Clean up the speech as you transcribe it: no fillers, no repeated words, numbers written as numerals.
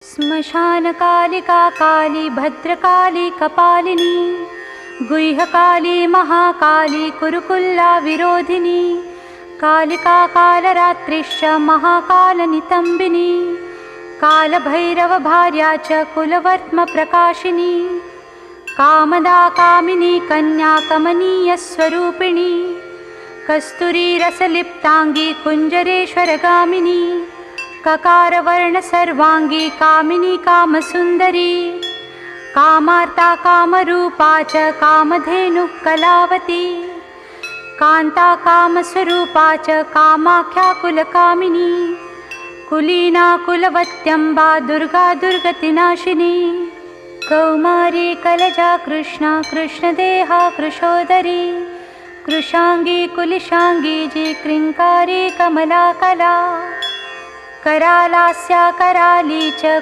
श्मशानकालिका काली भद्रकाली कपालिनी गुह्यकाली महाकाली कुरुकुल्ला विरोधिनी कालिका कालरात्रिश्च महाकालनितम्बिनी कालभैरवभार्या च कुलवर्त्मप्रकाशिनी कामदा कामिनी कन्या कमनीयस्वरूपिणी कस्तूरीरसलिप्ताङ्गी कुञ्जरेश्वरगामिनी ककारवर्ण सर्वांगी कामिनी कामसुंदरी कामार्ता कामरूपा च कामधेनुः कलावती कांता कामस्वरूपा च कामाख्या कुलकामिनी कुलीना कुलवत्यंबा दुर्गा दुर्गतिनाशिनी कौमारी कलजा कृष्णा कृष्णदेहा कृशोदरी कृशांगी कुलिशांगी जी क्रिंकारी कमला कला करालास्या कराली च